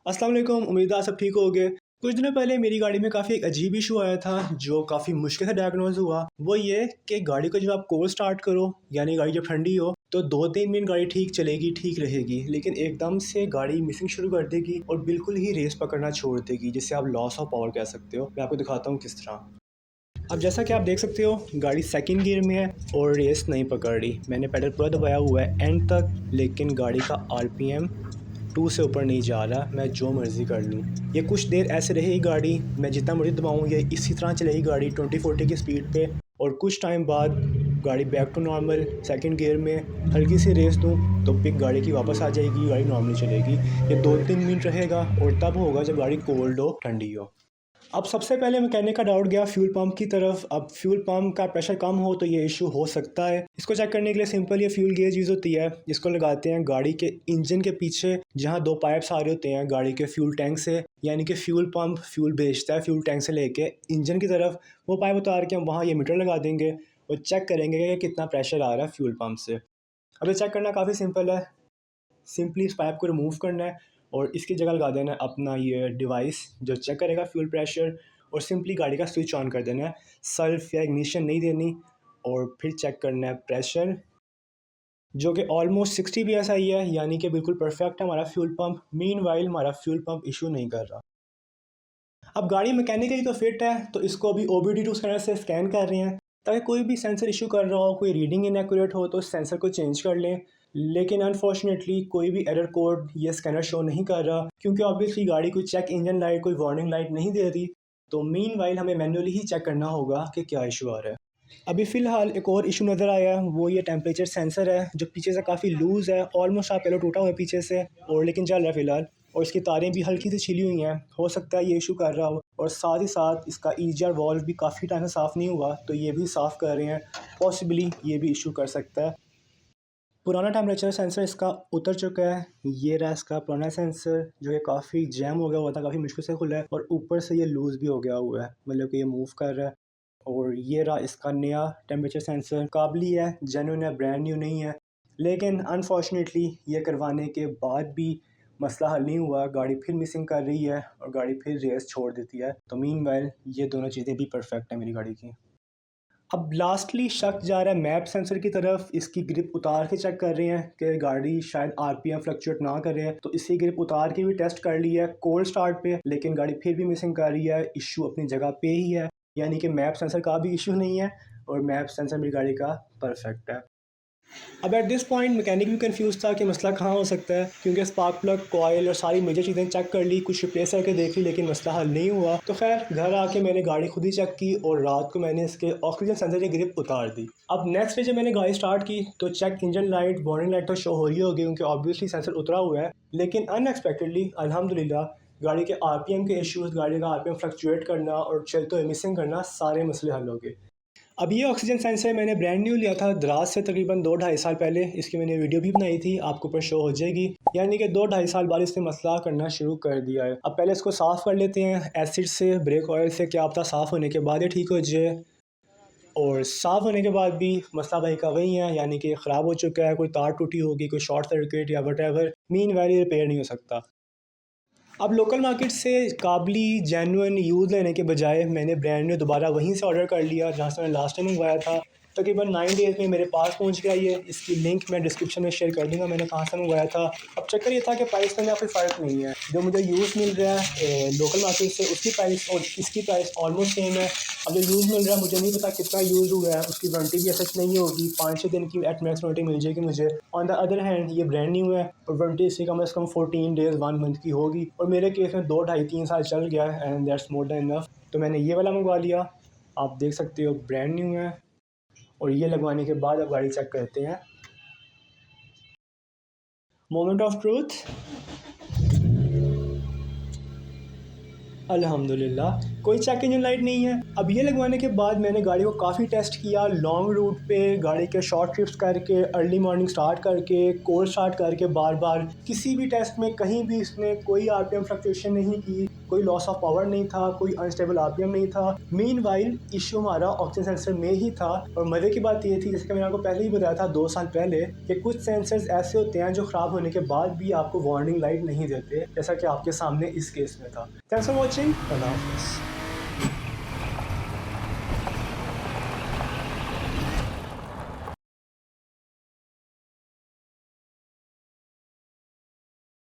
अस्सलाम वालेकुम। उम्मीद है आप सब ठीक होगे। कुछ दिनों पहले मेरी गाड़ी में काफ़ी एक अजीब इशू आया था जो काफ़ी मुश्किल से डायग्नोज हुआ। वो ये कि गाड़ी को जब आप कोल्ड स्टार्ट करो यानी गाड़ी जब ठंडी हो तो 2-3 मिनट गाड़ी ठीक चलेगी, ठीक रहेगी, लेकिन एकदम से गाड़ी मिसिंग शुरू कर देगी और बिल्कुल ही रेस पकड़ना छोड़ देगी, जिससे आप लॉस ऑफ पावर कह सकते हो। मैं आपको दिखाता हूँ किस तरह। अब जैसा कि आप देख सकते हो गाड़ी सेकंड गियर में है और रेस नहीं पकड़ रही। मैंने पेडल पूरा दबाया हुआ है एंड तक, लेकिन गाड़ी का आरपीएम 2 से ऊपर नहीं जा रहा। मैं जो मर्ज़ी कर लूँ, ये कुछ देर ऐसे रहेगी गाड़ी, मैं जितना मर्ज़ी दबाऊँ ये इसी तरह चलेगी गाड़ी 20-40 की स्पीड पे, और कुछ टाइम बाद गाड़ी back to normal second gear में हल्की सी रेस दूँ तो पिक गाड़ी की वापस आ जाएगी, गाड़ी नॉर्मली चलेगी। ये 2-3 मिनट रहेगा और तब होगा जब गाड़ी कोल्ड हो, ठंडी हो। अब सबसे पहले मैकेनिक का डाउट गया फ्यूल पंप की तरफ। अब फ्यूल पंप का प्रेशर कम हो तो ये इशू हो सकता है। इसको चेक करने के लिए सिंपल ये फ्यूल गेज यूज़ होती है, जिसको लगाते हैं गाड़ी के इंजन के पीछे, जहाँ दो पाइप्स आ रहे होते हैं गाड़ी के फ्यूल टैंक से। यानी कि फ्यूल पंप फ्यूल भेजता है फ्यूल टैंक से लेके इंजन की तरफ, वो पाइप उतार के हम वहाँ ये मीटर लगा देंगे और चेक करेंगे कि कितना प्रेशर आ रहा है फ्यूल पंप से। अब ये चेक करना काफ़ी सिंपल है। सिंपली इस पाइप को रिमूव करना है और इसकी जगह लगा देना है अपना ये डिवाइस जो चेक करेगा फ्यूल प्रेशर, और सिंपली गाड़ी का स्विच ऑन कर देना है। सल्फ या इग्निशन नहीं देनी, और फिर चेक करना है प्रेशर जो कि ऑलमोस्ट 60 psi है, यानी कि बिल्कुल परफेक्ट है हमारा फ्यूल पंप। मीनवाइल हमारा फ्यूल पंप इशू नहीं कर रहा। अब गाड़ी मैकेनिकली तो फिट है, तो इसको अभी OBD2 स्कैनर से स्कैन कर रहे हैं ताकि कोई भी सेंसर इशू कर रहा हो, कोई रीडिंग इनएक्यूरेट हो तो सेंसर को चेंज कर लें। लेकिन अनफॉर्चुनेटली कोई भी एरर कोड ये स्कैनर शो नहीं कर रहा, क्योंकि ऑब्वियसली गाड़ी कोई चेक इंजन लाइट, कोई वार्निंग लाइट नहीं दे रही। तो मीनवाइल हमें मैन्युअली ही चेक करना होगा कि क्या इशू आ रहा है। अभी फ़िलहाल एक और इशू नज़र आया है, वो ये टेम्परेचर सेंसर है जो पीछे से काफ़ी लूज़ है, ऑलमोस्ट आप कह लो टूटा हुआ है पीछे से, और लेकिन चल रहा है फ़िलहाल। और इसकी तारें भी हल्की सी छिली हुई हैं, हो सकता है ये इशू कर रहा हो। और साथ ही साथ इसका EGR वॉल्व भी काफ़ी टाइम से साफ़ नहीं हुआ, तो ये भी साफ़ कर रहे हैं। पॉसिबली ये भी इशू कर सकता है। पुराना टेम्परेचर सेंसर इसका उतर चुका है। ये रहा इसका पुराना सेंसर जो कि काफ़ी जैम हो गया हुआ था, काफ़ी मुश्किल से खुला है, और ऊपर से ये लूज़ भी हो गया हुआ है, मतलब कि ये मूव कर रहा है। और ये रहा इसका नया टेम्परेचर सेंसर, काबली है, जेन्युइन है, ब्रांड न्यू नहीं है। लेकिन अनफॉर्चुनेटली ये करवाने के बाद भी मसला हल नहीं हुआ, गाड़ी फिर मिसिंग कर रही है और गाड़ी फिर रेस छोड़ देती है। तो मीनवाइल ये दोनों चीज़ें भी परफेक्ट है मेरी गाड़ी की। अब लास्टली शक जा रहा है मैप सेंसर की तरफ। इसकी ग्रिप उतार के चेक कर रहे हैं कि गाड़ी शायद आरपीएम फ्लक्चुएट ना करे, तो इसकी ग्रिप उतार के भी टेस्ट कर ली है कोल्ड स्टार्ट पे, लेकिन गाड़ी फिर भी मिसिंग कर रही है। इशू अपनी जगह पे ही है, यानी कि मैप सेंसर का भी इशू नहीं है और मैप सेंसर मेरी गाड़ी का परफेक्ट है। अब एट दिस पॉइंट मैकेनिक भी कंफ्यूज था कि मसला कहाँ हो सकता है, क्योंकि स्पार्क प्लग, कॉयल और सारी मेजर चीज़ें चेक कर ली, कुछ रिप्लेस करके देख ली, लेकिन मसला हल नहीं हुआ। तो खैर घर आके मैंने गाड़ी खुद ही चेक की और रात को मैंने इसके ऑक्सीजन सेंसर की ग्रिप उतार दी। अब नेक्स्ट डे जब मैंने गाड़ी स्टार्ट की तो check engine light, warning light तो शो हो रही होगी क्योंकि ऑब्वियसली सेंसर उतरा हुआ है, लेकिन अनएक्सपेक्टेडली अल्हम्दुलिल्लाह गाड़ी के आरपीएम के इश्यूज़, गाड़ी का आरपीएम फ्लक्चुएट करना और चलते हुए मिसिंग करना, सारे मसले हल हो गए। अब ये ऑक्सीजन सेंसर मैंने ब्रांड न्यू लिया था दराज से तकरीबन 2-2.5 साल पहले। इसकी मैंने वीडियो भी बनाई थी, आपको ऊपर शो हो जाएगी। यानी कि 2-2.5 साल बाद इसने मसला करना शुरू कर दिया है। अब पहले इसको साफ़ कर लेते हैं एसिड से, ब्रेक ऑयल से, क्या पता साफ़ होने के बाद ये ठीक हो जाए। और साफ़ होने के बाद भी मसला भाई का वही है, यानी कि ख़राब हो चुका है, कोई तार टूटी होगी, कोई शॉर्ट सर्किट या वट मीनवाइल रिपेयर नहीं हो सकता। अब लोकल मार्केट से काबली जेन्युइन यूज़ लेने के बजाय मैंने ब्रांड न्यू दोबारा वहीं से ऑर्डर कर लिया जहाँ से मैंने लास्ट टाइम मंगवाया था। तकरीबन 9 डेज़ में मेरे पास पहुँच गया ये। इसकी लिंक मैं डिस्क्रिप्शन में शेयर कर दूँगा मैंने कहाँ से मंगवाया था। अब चक्कर ये था कि प्राइस में कोई फ़र्क नहीं है, जो मुझे यूज़ मिल रहा है लोकल मार्केट से उसकी प्राइस और इसकी प्राइस ऑलमोस्ट सेम है। अब जो यूज़ मिल रहा है मुझे नहीं पता कितना यूज़ हुआ है, उसकी वारंटी भी सच नहीं होगी, 5-6 दिन की एट मैक्स वारंटी मिल जाएगी मुझे। ऑन द अदर हैंड ये ब्रांड न्यू है और वारंटी इसकी कम से कम 14 डेज़ 1 मंथ की होगी, और मेरे केस में 2-2.5-3 साल चल गया है and that's more than enough. तो मैंने ये वाला मंगवा लिया, आप देख सकते हो ब्रांड न्यू है। और ये लगवाने के बाद अब गाड़ी चेक करते हैं। मोमेंट ऑफ ट्रूथ, अल्हम्दुलिल्लाह कोई चेक इंजन लाइट नहीं है। अब ये लगवाने के बाद मैंने गाड़ी को काफ़ी टेस्ट किया लॉन्ग रूट पे, गाड़ी के शॉर्ट ट्रिप्स करके, अर्ली मॉर्निंग स्टार्ट करके, कोल्ड स्टार्ट करके, बार बार किसी भी टेस्ट में कहीं भी इसने कोई आरपीएम फ्लक्चुएशन नहीं की, कोई लॉस ऑफ पावर नहीं था, कोई अनस्टेबल आरपीएम नहीं था। मीनवाइल इशू हमारा ऑक्सीजन सेंसर में ही था। और मज़े की बात ये थी, जैसे कि मैंने आपको पहले ही बताया था 2 साल पहले, कि कुछ सेंसर्स ऐसे होते हैं जो ख़राब होने के बाद भी आपको वार्निंग लाइट नहीं देते, जैसा कि आपके सामने इस केस में था। Thanks for watching. अल्लाह हाफ़िज़।